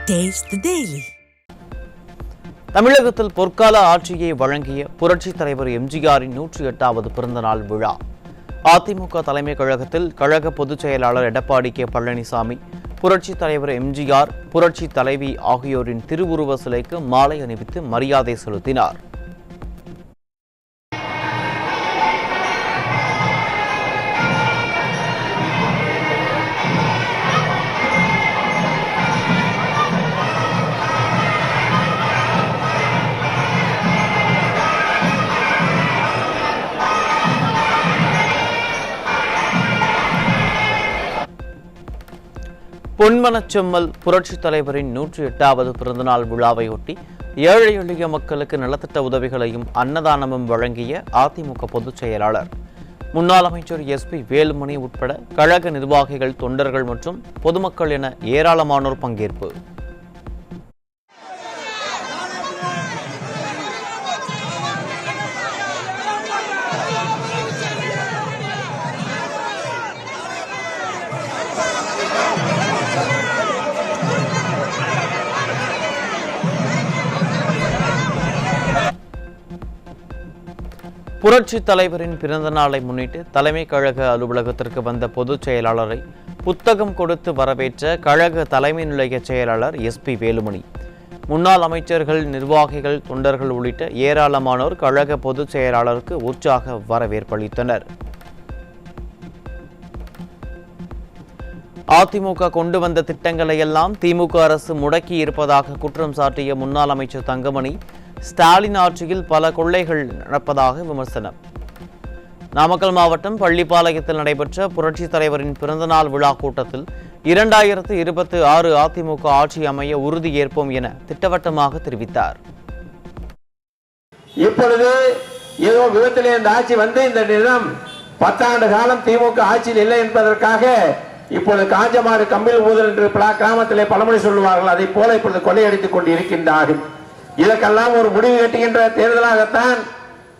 Taste the Daily. தமிழகத்தில் பொற்கால ஆட்சியை வழங்கிய புரட்சித் தலைவர் எம்ஜிஆரின் 108வது பிறந்தநாள் விழா. அதிமுக தலைமை கழகத்தில் கழக பொதுச் செயலாளர் எடப்பாடி கே பழனிசாமி, புரட்சித் தலைவர் எம்ஜிஆர், புரட்சி தலைவி ஆகியோரின் திருவுருவ சிலைக்கு மாலை அணிவித்து மரியாதை செலுத்தினார். பொன்மனச்செம்மல் புரட்சித் தலைவரின் 108வது பிறந்தநாள் விழாவையொட்டி ஏழை எளிய மக்களுக்கு நலத்திட்ட உதவிகளையும் அன்னதானமும் வழங்கிய அதிமுக பொதுச் செயலாளர், முன்னாள் அமைச்சர் SP வேலுமணி உட்பட கழக நிர்வாகிகள், தொண்டர்கள் மற்றும் பொதுமக்கள் என ஏராளமானோர் பங்கேற்பு. புரட்சி தலைவரின் பிறந்த நாளை முன்னிட்டு தலைமை கழக அலுவலகத்திற்கு வந்த பொதுச் செயலாளரை புத்தகம் கொடுத்து வரவேற்ற கழக தலைமை நிலைய செயலாளர் SP வேலுமணி, முன்னாள் அமைச்சர்கள், நிர்வாகிகள், தொண்டர்கள் உள்ளிட்ட ஏராளமானோர் கழக பொதுச் செயலாளருக்கு உற்சாக வரவேற்பளித்தனர். அதிமுக கொண்டு வந்த திட்டங்களை எல்லாம் திமுக அரசு முடக்கி இருப்பதாக குற்றம் சாட்டிய முன்னாள் அமைச்சர் தங்கமணி, ஸ்டாலின் ஆட்சியில் பல கொள்ளைகள் நடப்பதாக விமர்சனம். நாமக்கல் மாவட்டம் பள்ளிப்பாளையத்தில் நடைபெற்ற புரட்சித் தலைவரின் பிறந்தநாள் விழா கூட்டத்தில் 2026 அதிமுக ஆட்சி அமைய உறுதி ஏற்போம் என திட்டவட்டமாக தெரிவித்தார். இப்பொழுது ஏதோ விதத்திலே இந்த ஆட்சி வந்து இந்த நிலம் 10 ஆண்டு காலம் திமுக ஆட்சியில் இல்லை என்பதற்காக இப்பொழுது காஞ்சமாறு கம்பில் ஊதல் என்று பல கிராமத்திலே பழமொழி சொல்லுவார்கள். அதை போல இப்பொழுது கொள்ளையடித்துக் கொண்டு இருக்கின்றார்கள். இதற்கெல்லாம் ஒரு முடிவு கட்டுகின்ற தேர்தலாகத்தான்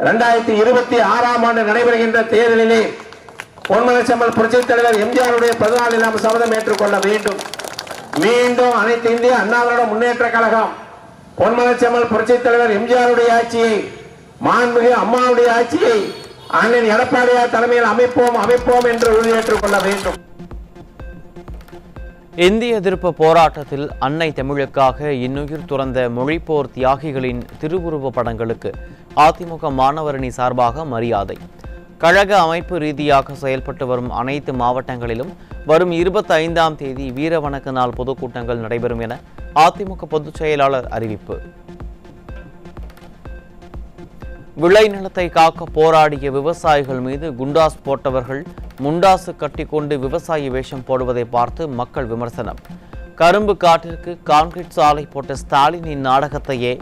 2026 ஆண்டு நடைபெறுகின்ற தேர்தலிலே பொன்மனச்செம்மல் புரட்சித் தலைவர் எம்ஜிஆருடைய பிறந்தநாளில் நாம் சபதம் ஏற்றுக்கொள்ள வேண்டும். மீண்டும் அனைத்து இந்திய அண்ணா திராவிட முன்னேற்ற கழகம் பொன்மனச்செம்மல் புரட்சித் தலைவர் எம்ஜிஆருடைய ஆட்சியை, மாண்புமிகு அம்மாவுடைய ஆட்சியை அண்ணன் எடப்பாடியார் தலைமையில் அமைப்போம் என்று உறுதியேற்றுக் கொள்ள வேண்டும். இந்திய எதிர்ப்பு போராட்டத்தில் அன்னை தமிழுக்காக இன்னுயிர் துறந்த மொழிப்போர் தியாகிகளின் திருவுருவ படங்களுக்கு அதிமுக மாணவரணி சார்பாக மரியாதை. கழக அமைப்பு ரீதியாக செயல்பட்டு வரும் அனைத்து மாவட்டங்களிலும் வரும் 25ஆம் தேதி வீரவணக்க நாள் பொதுக்கூட்டங்கள் நடைபெறும் என அதிமுக பொதுச் செயலாளர் அறிவிப்பு. விளைநிலத்தை காக்க போராடிய விவசாயிகள் மீது குண்டாஸ் போட்டவர்கள் முண்டாசு கட்டிக்கொண்டு விவசாயி வேஷம் போடுவதை பார்த்து மக்கள் விமர்சனம். கரும்பு காட்டிற்கு கான்கிரீட் சாலை போட்ட ஸ்டாலினின் நாடகத்தையே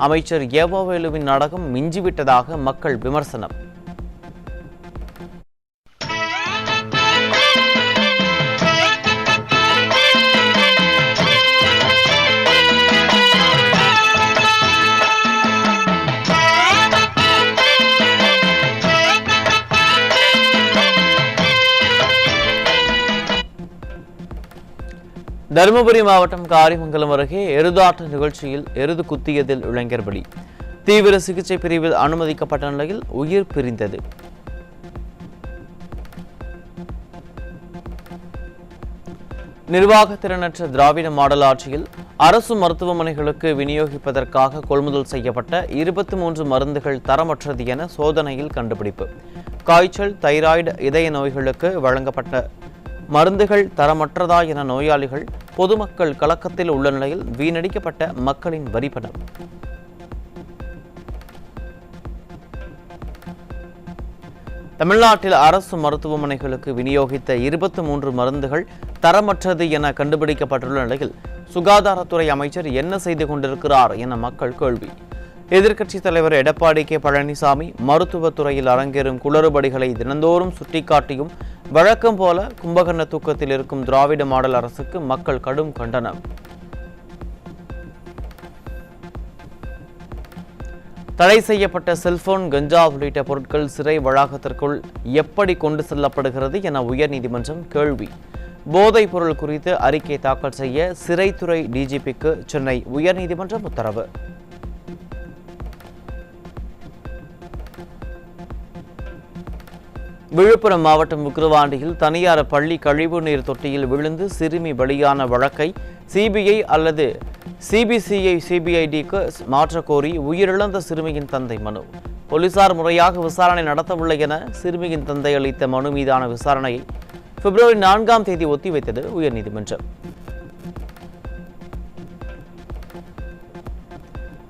அமைச்சர் ஏவாவேலுவின் நாடகம் மிஞ்சிவிட்டதாக மக்கள் விமர்சனம். தருமபுரி மாவட்டம் காரிமங்கலம் அருகே எருதாட்ட நிகழ்ச்சியில் எருது குத்தியதில் இளைஞர் பலி. தீவிர சிகிச்சை பிரிவில் அனுமதிக்கப்பட்ட நிலையில் உயிர் பிரிந்தது. நிர்வாக திறனற்ற திராவிட மாடல் ஆட்சியில் அரசு மருத்துவமனைகளுக்கு விநியோகிப்பதற்காக கொள்முதல் செய்யப்பட்ட 23 மருந்துகள் தரமற்றது என சோதனையில் கண்டுபிடிப்பு. காய்ச்சல், தைராய்டு, இதய நோய்களுக்கு வழங்கப்பட்ட மருந்துகள் தரமற்றதா என நோயாளிகள், பொதுமக்கள் கலக்கத்தில் உள்ள நிலையில் வீணடிக்கப்பட்ட மக்களின் வரிப்பணம். தமிழ்நாட்டில் அரசு மருத்துவமனைகளுக்கு விநியோகித்த 23 மருந்துகள் தரமற்றது என கண்டுபிடிக்கப்பட்டுள்ள நிலையில் சுகாதாரத்துறை அமைச்சர் என்ன செய்து கொண்டிருக்கிறார் என மக்கள் கேள்வி. எதிர்க்கட்சித் தலைவர் எடப்பாடி கே பழனிசாமி மருத்துவத்துறையில் அரங்கேறும் குளறுபடிகளை தினந்தோறும் சுட்டிக்காட்டியும் வழக்கம் போல கும்பகர்ண தூக்கத்தில் இருக்கும் திராவிட மாடல் அரசுக்கு மக்கள் கடும் கண்டனம். தடை செய்யப்பட்ட செல்போன், கஞ்சா உள்ளிட்ட பொருட்கள் சிறை வளாகத்திற்குள் எப்படி கொண்டு செல்லப்படுகிறது என உயர்நீதிமன்றம் கேள்வி. போதைப் பொருள் குறித்து அறிக்கை தாக்கல் செய்ய சிறைத்துறை டிஜிபிக்கு சென்னை உயர்நீதிமன்றம் உத்தரவு. விழுப்புரம் மாவட்டம் விக்கிரவாண்டியில் தனியார் பள்ளி கழிவுநீர் தொட்டியில் விழுந்து சிறுமி பலியான வழக்கை சிபிஐ அல்லது சிபிஐடிக்கு மாற்றக்கோரி உயிரிழந்த சிறுமியின் தந்தை மனு. போலீசார் முறையாக விசாரணை நடத்தவில்லை என சிறுமியின் தந்தை அளித்த மனு மீதான விசாரணையை பிப்ரவரி 4ஆம் தேதி ஒத்திவைத்தது உயர்நீதிமன்றம்.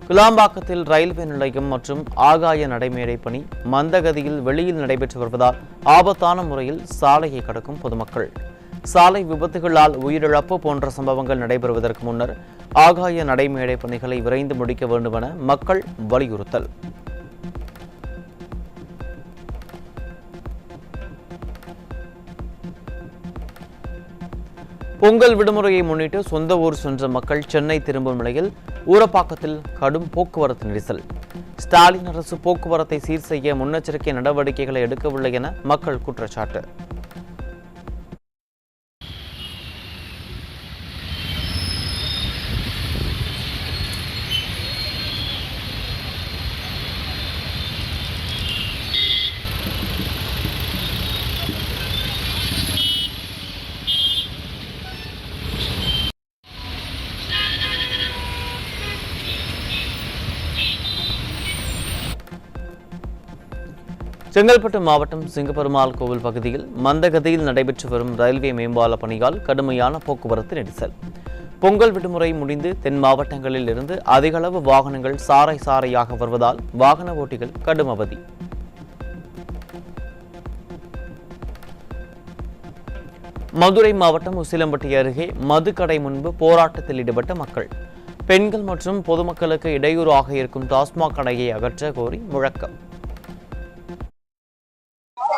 கிளாம்பாக்கத்தில் ரயில்வே நிலையம் மற்றும் ஆகாய நடைமேடை பணி மந்தகதியில் வெளியில் நடைபெற்று வருவதால் ஆபத்தான முறையில் சாலையை கடக்கும் பொதுமக்கள். சாலை விபத்துகளால் உயிரிழப்பு போன்ற சம்பவங்கள் நடைபெறுவதற்கு முன்னர் ஆகாய நடைமேடை பணிகளை விரைந்து முடிக்க வேண்டும் என மக்கள் வலியுறுத்தல். பொங்கல் விடுமுறையை முன்னிட்டு சொந்த ஊர் சென்ற மக்கள் சென்னை திரும்பும் நிலையில் ஊரப்பாக்கத்தில் கடும் போக்குவரத்து நெரிசல். ஸ்டாலின் அரசு போக்குவரத்தை சீர் செய்ய முன்னெச்சரிக்கை நடவடிக்கைகளை எடுக்கவில்லை என மக்கள் குற்றச்சாட்டு. செங்கல்பட்டு மாவட்டம் சிங்கப்பெருமாள் கோவில் பகுதியில் மந்தகதியில் நடைபெற்று வரும் ரயில்வே மேம்பால பணியால் கடுமையான போக்குவரத்து நெரிசல். பொங்கல் விடுமுறை முடிந்து தென் மாவட்டங்களில் இருந்து அதிகளவு வாகனங்கள் சாறை சாறையாக வருவதால் வாகன ஓட்டிகள் கடும் அவதி. மதுரை மாவட்டம் உசிலம்பட்டி அருகே மதுக்கடை முன்பு போராட்டத்தில் ஈடுபட்ட மக்கள். பெண்கள் மற்றும் பொதுமக்களுக்கு இடையூறாக இருக்கும் டாஸ்மாக் கடையை அகற்ற கோரி முழக்கம்.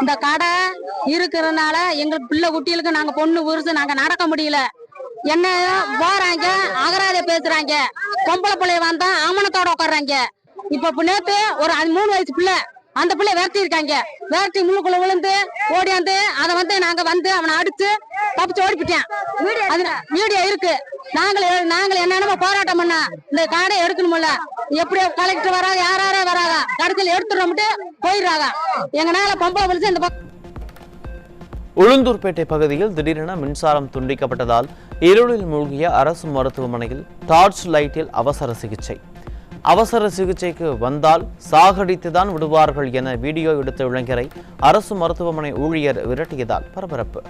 இந்த கடை இருக்கிறதுனால எங்க பிள்ளை குட்டிகளுக்கு நாங்க பொண்ணு உருசு நாங்க நடக்க முடியல. என்ன போறாங்க அகராத பேசுறாங்க, பொம்பளை பிள்ளைய வந்தா ஆமணத்தோட உட்காடுறாங்க. இப்ப நேத்து ஒரு 3 வயசு பிள்ளை, அந்த பிள்ளை விரட்டி இருக்காங்க. விரட்டி முள்ளுக்குள்ள விழுந்து ஓடியாந்து அதை நாங்க அவனை அடிச்சு தப்பிச்சு ஓடிப்பிட்டேன். அது வீடியோ இருக்கு. நாங்கள் என்னென்னமோ போராட்டம் பண்ண இந்த கடை எடுக்கணும்ல, எப்படியோ கலெக்டர் வராங்க, யாரே வராங்க, கடைசியில் எடுத்துட்டு போயிடுறாங்க. எங்கனால பொம்பளை விழுந்து இந்த உளுந்தூர்பேட்டை பகுதியில் திடீரென மின்சாரம் துண்டிக்கப்பட்டதால் இருளில் மூழ்கிய அரசு மருத்துவமனையில் டார்ச் லைட்டில் அவசர சிகிச்சைக்கு வந்தால் சாகடித்துதான் விடுவார்கள் என வீடியோ எடுத்த இளைஞரை அரசு மருத்துவமனை ஊழியர் விரட்டியதால் பரபரப்பு.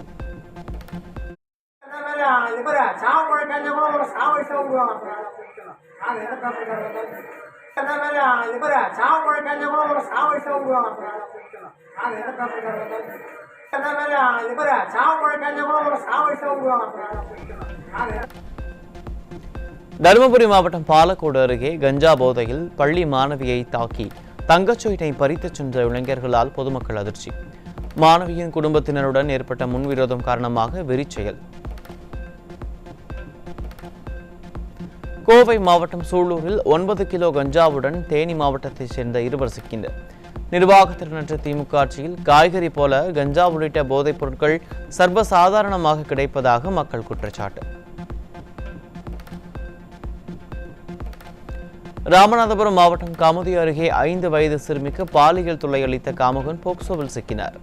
தருமபுரி மாவட்டம் பாலக்கோடு அருகே கஞ்சா போதையில் பள்ளி மாணவியை தாக்கி தங்கச்சொயினை பறித்துச் சென்ற இளைஞர்களால் பொதுமக்கள் அதிர்ச்சி. மாணவியின் குடும்பத்தினருடன் ஏற்பட்ட முன்விரோதம் காரணமாக வெறிச்செயல். கோவை மாவட்டம் சூலூரில் 9 கிலோ கஞ்சாவுடன் தேனி மாவட்டத்தைச் சேர்ந்த 2 சிக்கினர். நிர்வாகத்தினற்ற திமுக ஆட்சியில் காய்கறி போல கஞ்சா உள்ளிட்ட போதைப் பொருட்கள் சர்வசாதாரணமாக கிடைப்பதாக மக்கள் குற்றச்சாட்டு. ராமநாதபுரம் மாவட்டம் காமுதி அருகே 5 வயது சிறுமிக்கு பாலியல் தொல்லை அளித்த காமுகன் போக்சோவில் சிக்கினார்.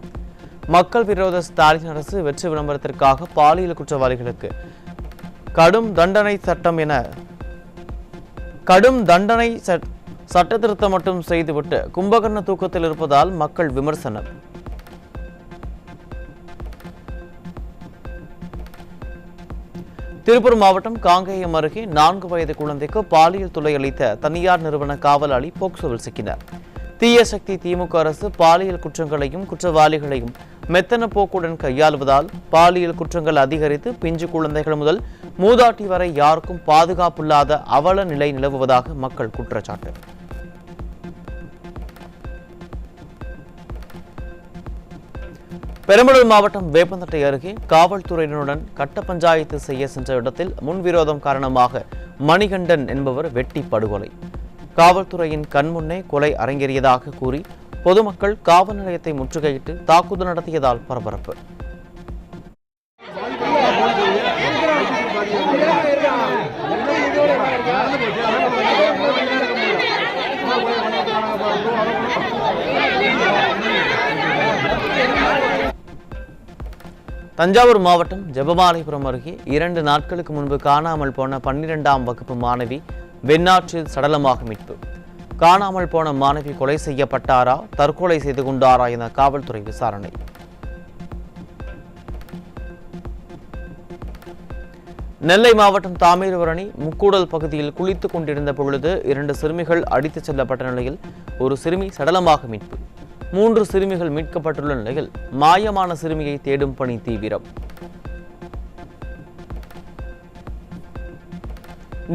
மக்கள் விரோத ஸ்டாலின் அரசு வெற்றி விளம்பரத்திற்காக பாலியல் குற்றவாளிகளுக்கு கடும் தண்டனை சட்ட திருத்தம் மட்டும் செய்துவிட்டு கும்பகர்ண தூக்கத்தில் இருப்பதால் மக்கள் விமர்சனம். திருப்பூர் மாவட்டம் காங்கேயம் அருகே 4 வயது குழந்தைக்கு பாலியல் தொல்லை அளித்த தனியார் நிறுவன காவலாளி போக்சோவில் சிக்கினார். தீய சக்தி திமுக அரசு பாலியல் குற்றங்களையும் குற்றவாளிகளையும் மெத்தன போக்குடன் கையாளுவதால் பாலியல் குற்றங்கள் அதிகரித்து பிஞ்சு குழந்தைகள் முதல் மூதாட்டி வரை யாருக்கும் பாதுகாப்பில்லாத அவல நிலை நிலவுவதாக மக்கள் குற்றச்சாட்டு. பெரம்பலூர் மாவட்டம் வேப்பந்தட்டை அருகே காவல்துறையினருடன் கட்ட பஞ்சாயத்து செய்ய சென்ற இடத்தில் முன்விரோதம் காரணமாக மணிகண்டன் என்பவர் வெட்டி படுகொலை. காவல்துறையின் கண்முன்னே கொலை அரங்கேறியதாக கூறி பொதுமக்கள் காவல் நிலையத்தை முற்றுகையிட்டு தாக்குதல் நடத்தியதால் பரபரப்பு. தஞ்சாவூர் மாவட்டம் ஜெபமாலைபுரம் அருகே 2 நாட்களுக்கு முன்பு காணாமல் போன 12ஆம் வகுப்பு மாணவி வெண்ணாற்றில் சடலமாக மீட்பு. காணாமல் போன மாணவி கொலை செய்யப்பட்டாரா, தற்கொலை செய்து கொண்டாரா என காவல்துறை விசாரணை. நெல்லை மாவட்டம் தாமிரபரணி முக்கூடல் பகுதியில் குளித்துக் கொண்டிருந்த பொழுது 2 சிறுமிகள் அடித்துச் செல்லப்பட்ட நிலையில் ஒரு சிறுமி சடலமாக மீட்பு. 3 சிறுமிகள் மீட்கப்பட்டுள்ள நிலையில் மாயமான சிறுமியை தேடும் பணி தீவிரம்.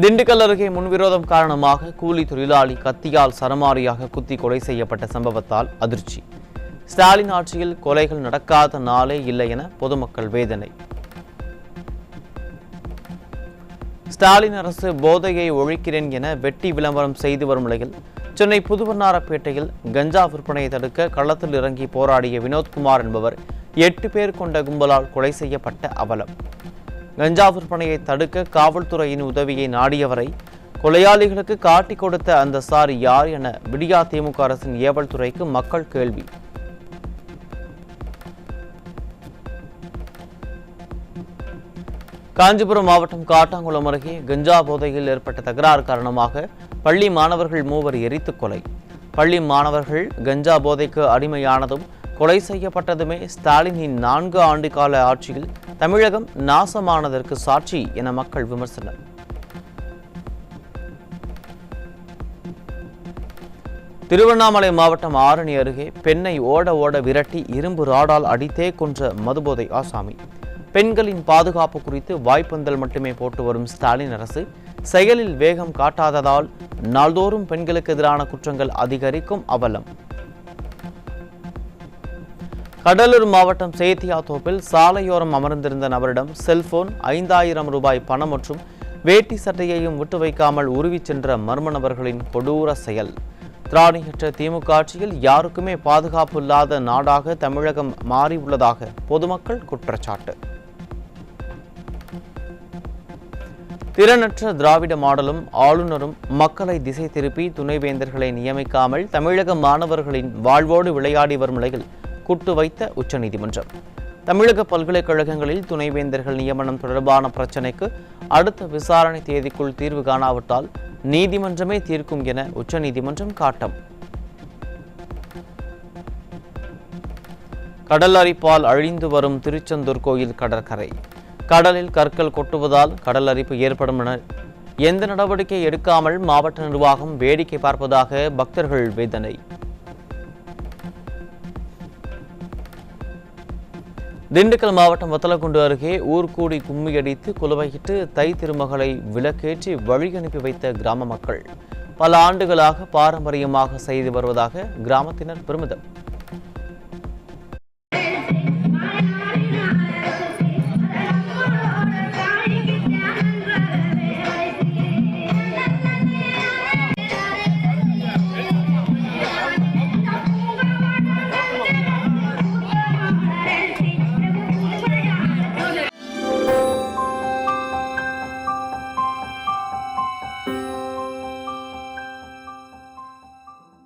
திண்டுக்கல் அருகே முன்விரோதம் காரணமாக கூலி தொழிலாளி கத்தியால் சரமாரியாக குத்தி கொலை செய்யப்பட்ட சம்பவத்தால் அதிர்ச்சி. ஸ்டாலின் ஆட்சியில் கொலைகள் நடக்காத நாளே இல்லை என பொதுமக்கள் வேதனை. ஸ்டாலின் அரசு போதையை ஒழிக்கிறேன் என வெட்டி விளம்பரம் செய்து வரும் நிலையில் சென்னை புதுவண்ணாரப்பேட்டையில் கஞ்சா விற்பனையை தடுக்க களத்தில் இறங்கி போராடிய வினோத்குமார் என்பவர் 8 பேர் கொண்ட கும்பலால் கொலை செய்யப்பட்ட அவலம். கஞ்சா விற்பனையை தடுக்க காவல்துறையின் உதவியை நாடியவரை கொலையாளிகளுக்கு காட்டிக் கொடுத்த அந்த சாரி யார் என விடியா திமுக அரசின் ஏவல் துறைக்கு மக்கள் கேள்வி. காஞ்சிபுரம் மாவட்டம் காட்டாங்குளம் அருகே கஞ்சா போதையில் ஏற்பட்ட தகராறு காரணமாக பள்ளி மாணவர்கள் 3 எரித்து கொலை. பள்ளி மாணவர்கள் கஞ்சா போதைக்கு அடிமையானதும் கொலை செய்யப்பட்டதுமே ஸ்டாலினின் 4 ஆண்டு கால ஆட்சியில் தமிழகம் நாசமானதற்கு சாட்சி என மக்கள் விமர்சனம். திருவண்ணாமலை மாவட்டம் ஆரணி அருகே பெண்ணை ஓட விரட்டி இரும்பு ராடால் அடித்தே கொன்ற மதுபோதை ஆசாமி. பெண்களின் பாதுகாப்பு குறித்து வாய்ப்பந்தல் மட்டுமே போட்டு வரும் ஸ்டாலின் அரசு செயலில் வேகம் காட்டாததால் நாள்தோறும் பெண்களுக்கு எதிரான குற்றங்கள் அதிகரிக்கும் அவலம். கடலூர் மாவட்டம் சேத்தியாத்தோப்பில் சாலையோரம் அமர்ந்திருந்த நபரிடம் செல்போன், 5000 ரூபாய் பணம் மற்றும் வேட்டி சட்டையையும் விட்டு வைக்காமல் உருவிச் சென்ற மர்ம நபர்களின் கொடூர செயல். திராணியற்ற திமுக ஆட்சியில் யாருக்குமே பாதுகாப்பு இல்லாத நாடாக தமிழகம் மாறியுள்ளதாக பொதுமக்கள் குற்றச்சாட்டு. திறனற்ற திராவிட மாடலும் ஆளுநரும் மக்களை திசை திருப்பி துணைவேந்தர்களை நியமிக்காமல் தமிழக மாணவர்களின் வாழ்வோடு விளையாடி வரும் நிலையில் கூட்டு வைத்த உச்சநீதிமன்றம். தமிழக பல்கலைக்கழகங்களில் துணைவேந்தர்கள் நியமனம் தொடர்பான பிரச்சினைக்கு அடுத்த விசாரணை தேதிக்குள் தீர்வு காணாவிட்டால் நீதிமன்றமே தீர்க்கும் என உச்சநீதிமன்றம் காட்டம். கடல் அரிப்பால் அழிந்து வரும் திருச்செந்தூர் கோயில் கடற்கரை. கடலில் கற்கள் கொட்டுவதால் கடல் அரிப்பு ஏற்படும் என எந்த நடவடிக்கை எடுக்காமல் மாவட்ட நிர்வாகம் வேடிக்கை பார்ப்பதாக பக்தர்கள் வேதனை. திண்டுக்கல் மாவட்டம் வத்தலக்குண்டு அருகே ஊர்கூடி கும்மியடித்து குலுவையிட்டு தை திருமகளை விளக்கேற்றி வழி அனுப்பி வைத்த கிராம மக்கள் பல ஆண்டுகளாக பாரம்பரியமாக செய்து வருவதாக கிராமத்தினர் பெருமிதம்.